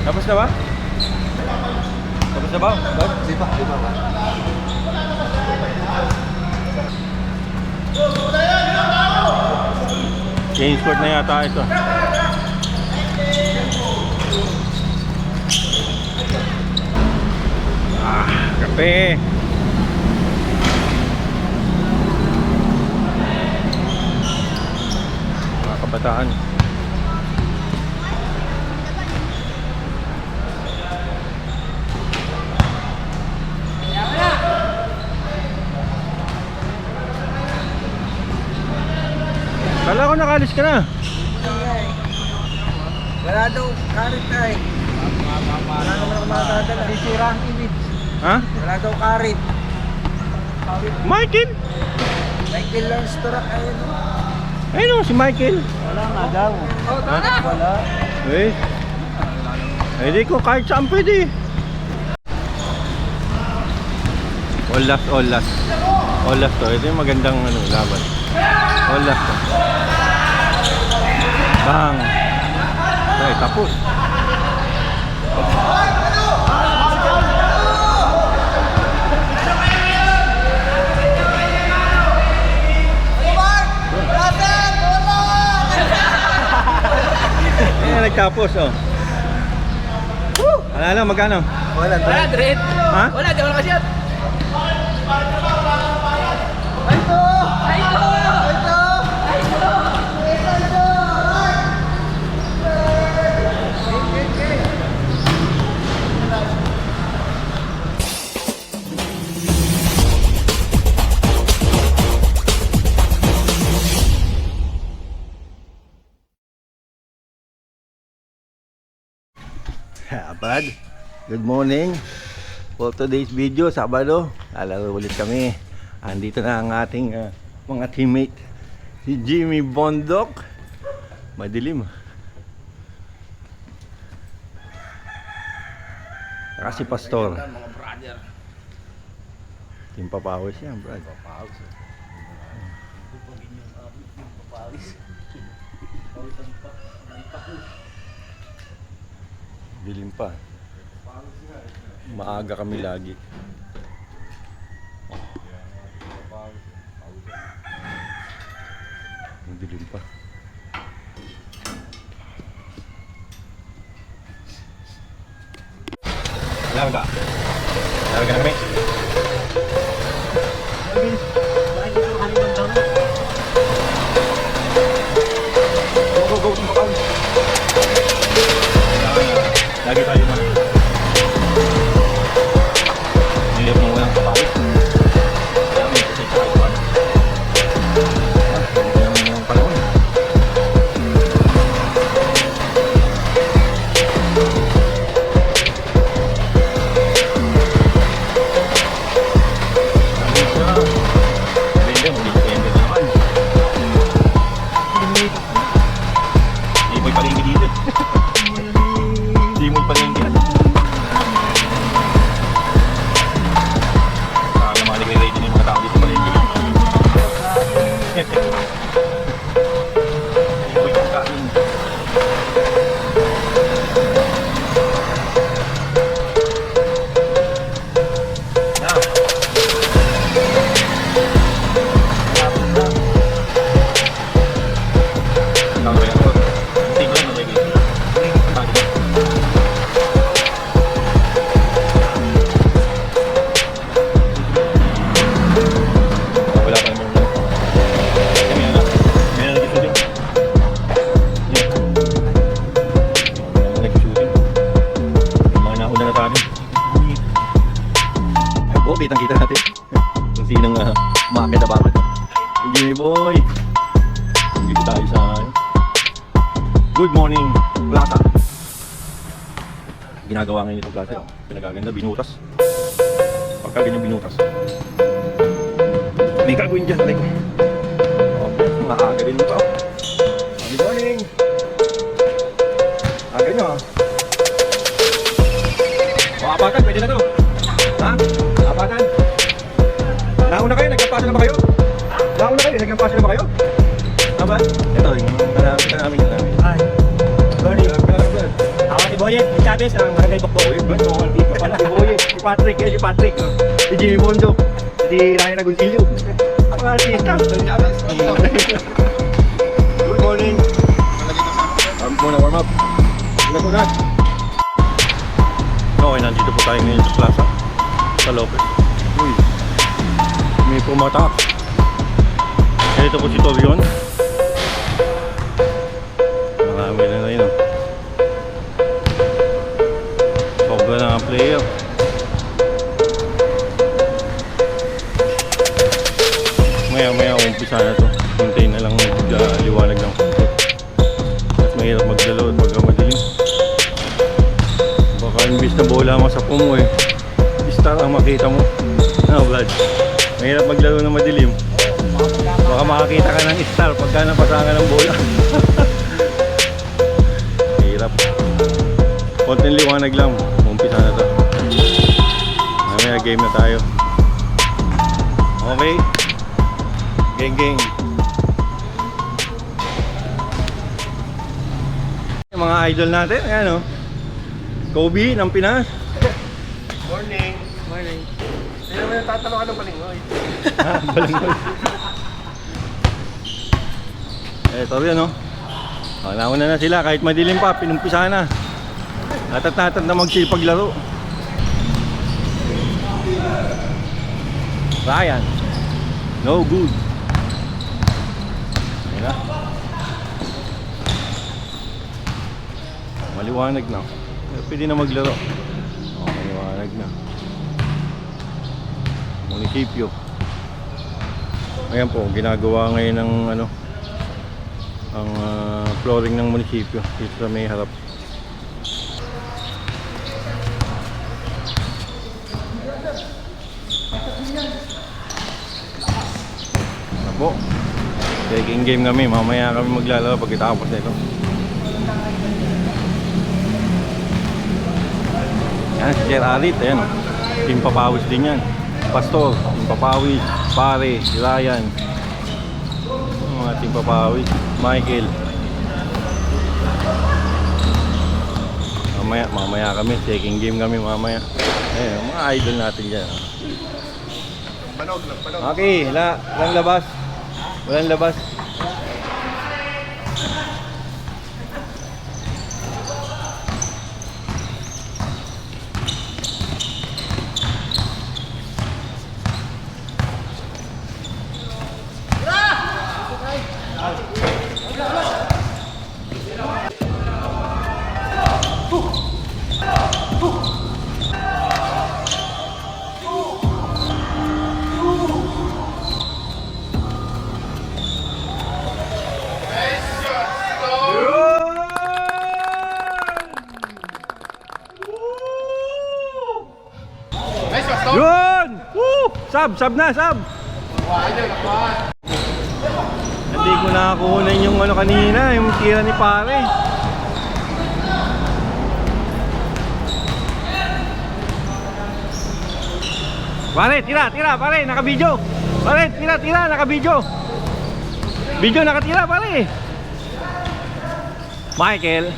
Tapos na ba? Tapos na ba? Di ba? Change court na yata ito. Kape. Mga kabataan. Kala ko nakalis ka na. Wala daw karit na eh. Wala naman ako makakadala. Sisira ang image. Ha? Wala daw karit. Michael? Michael Lance Turak ayun. Ayun o, si Michael. Wala nga daw. Ha? Wala. Eh. Eh di ko kahit saan pwede. All last, all last. All last to. Ito yung magandang laban. All last to. Bang. Okay, tapos. Ayan, nagtapos oh. Ano magkano? Wala. Wala, Dred. Ha? Wala, di wala kasyat. Bad. Good morning. For today's video, Sabado, lalaro ulit kami. Andito na ang ating mga teammate. Si Jimmy Bondok. Madilim. Saka si Pastor. Mga brother. Team Papawis yan, Brad. Dilim pa. Maaga kami lagi. Ang dilim pa. Alam ka? Alam ka na kami? Go, go, go. Lagi tayo man. Nilip mo lang sa pawis. Kaya may kasi tayo man. Yung panahon. Kitang-kita natin kung sinong umakit na bakit. Jimmy boy, dito tayo sa Good Morning Plaza. Ginagawa ngayon itong plaza, pinagaganda, binutas. Pagka ganyan binutas, may gagawin dyan, like maaga rin pa. Good morning. Aga nyo ha. Mga apatan, pwede na to. Ha? Apatan? Nauna kayo? Nagkampasa na ba kayo? Nauna kayo? Nagkampasa na ba kayo? Aba? Ito, yung namin ka namin. Ay. Sorry. Good. Si Boyet, si Chavez, ang Barangay Bokbok. Si Boye, si Patrick, si Patrick. Si Jimmy Bondo. Si Ryan Agoncillo. Ang artista. Good morning. Warm up. Okay, nandito po tayo ngayon sa plaza. Sa Lopez. Uy. May pumatak. Ito po si Torion. Marami na yun. Sobra na ang player. Maya umpisa na to. Hintay na lang liwanag ng konti. At mahirap magdalo at magkamadilim. Baka imbis na bola mo sa pumo eh. Star ang makita mo. Ano Vlad? Mahirap maglaro ng madilim. Baka makakita ka ng star pagka napasangan ng bola. Hirap. Konting liwanag lang. Umpisa na to. Mamaya game na tayo. Okay. Geng. Yung mga idol natin, ayan o. Kobe ng Pinas. Morning. Hindi naman yung tatanong ka ng palingoy. Balangoy. Ito rin o. Nauna na sila kahit madilim pa, pinumpisa na. Natat na magsipaglaro. Ryan. No good. Ayan na. Maliwanag na. Pwede na maglaro. Maliwanag na. Munisipyo. Ayan po, ginagawa ngayon ng ano, ang flooring ng munisipyo dito sa may harap. Po. Taking game kami, mamaya kami maglalaro pagkatapos nito. Yan, si Sir Arit, ayan o. Team Papawis din yan. Pastor, Team Papawis, Pare, si Ryan. Mga Team Papawis, Michael. Mamaya kami, taking game kami mamaya. Ayan, mga idol natin dyan. Panog. Okay, walang labas. Walang labas. Yun! Woo! Sab na, sab! Hindi ko nakakunan yung ano kanina, yung tira ni pare. Pare, tira, pare, naka-video. Pare, tira, naka-video. Video nakatira, pare. Michael.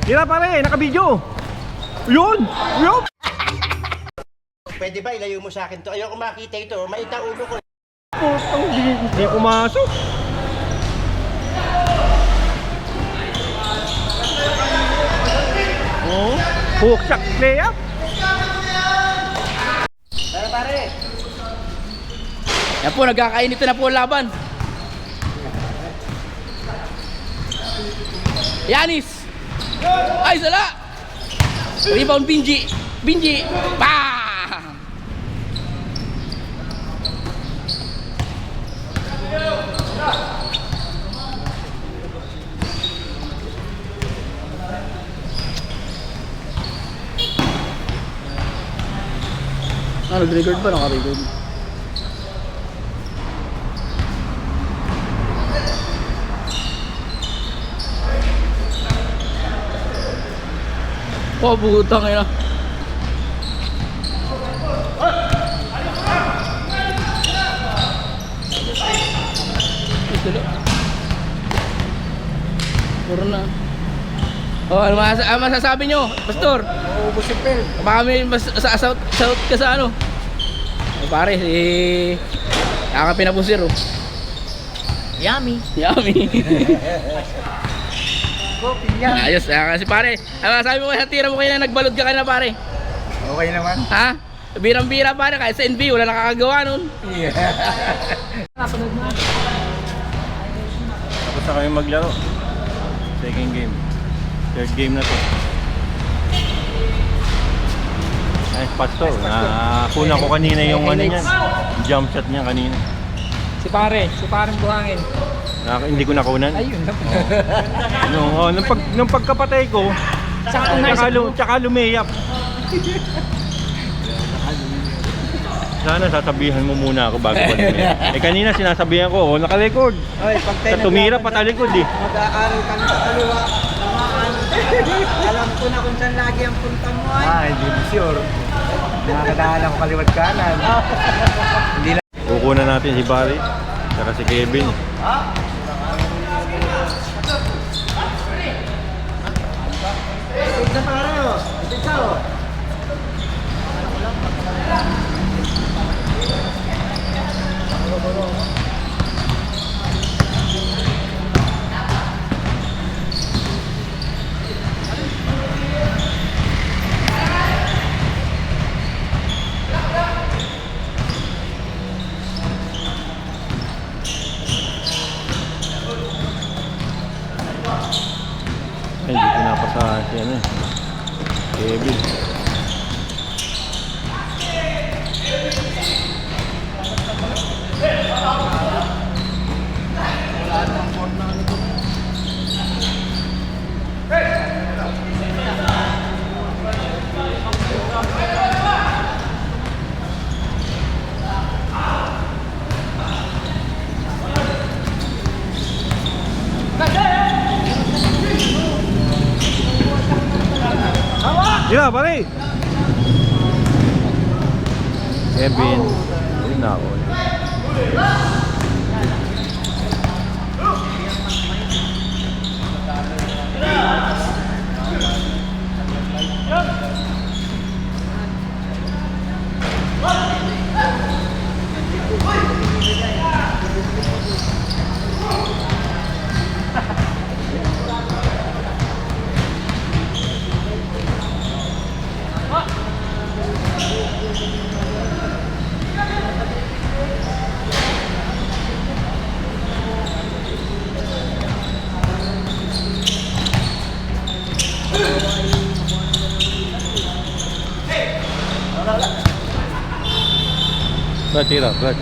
Tira pare, naka-video. Yun! Pwede ba ilayo mo sa akin to? Ayoko makita ito. Maita ulo ko. Putang di pumasok. Oh, hook shot play up. Pare. Yan po, nagkakainito na po ang laban. Yanis! Ay, sala! Rebound, Binji! Bam! Nag-record ba? Naka-record. Oh, butang ina. Tulo. Puro na. Oh, ano masasabi nyo, Pastor? Uubos si Pel. Baka may shout ka sa ano. Oh, pare, kakapin na po sir, oh. Yummy. Yummy. Coffee yan. Ayos, kasi pare. Sabi mo sa tira mo kayo na nagbalod ka na pare. Okay naman. Ha? Birang-bira pare, kahit sa NB, wala nakakagawa nun. Yeah. Tapos na kami maglaro. Second game. Third game na to. Ay, Pastor. Nakuna ko kanina yung ano niyan. Jump shot niya kanina. Si parang buhangin. Hindi ko nakunan. Ayun lang. Nung pagkapatay ko, tsaka lumiyap. Sana sasabihan mo muna ako bago ba lumiyap. Kanina sinasabihan ko, naka-record. Oy, pag Sa tumira patalikod eh. mag-aaral ka na sa kaliwa. Alam ko na kung saan lagi ang punta mo ay. Hindi mo sure. Nakakadaan ako kaliwat kanan. Kukunan natin si Barry, saka si Kevin. Tignan pa rin oh. Tignan oh. Ay, hindi pinapasahan si ano eh. Kevin. Yun na, pare! Kevin. Yun na ako. Brad, tira, Brad.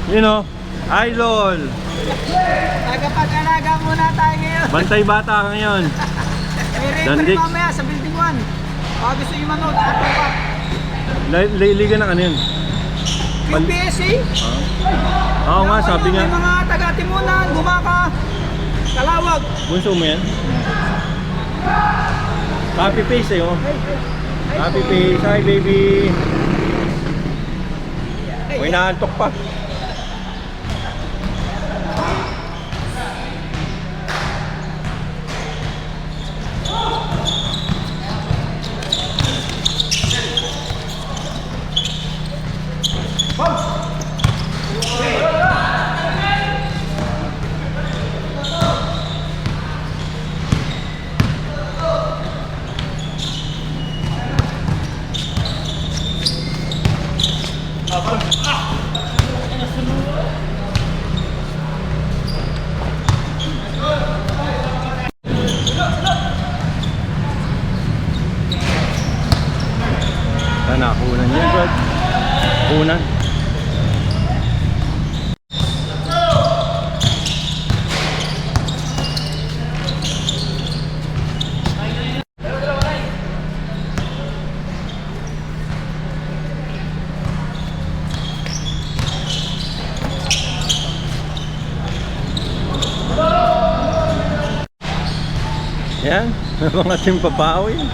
You know, idol. Tagapag-alaga muna tayo ngayon. Bantay bata ka ngayon. May referee Dandik. mamaya sa building 1. Baka gusto nyo manood, ato pa. Liga ng ano yun? UPSC? Oo nga, sabi nga. May mga taga-Timunan, Gumaka, Kalawag. Bunso mo yan? Copy paste eh, oh. Copy paste. Hi, baby. May naantok pa. Sana kunan yan, Brad. Kunan. Yan. Mga team papawin.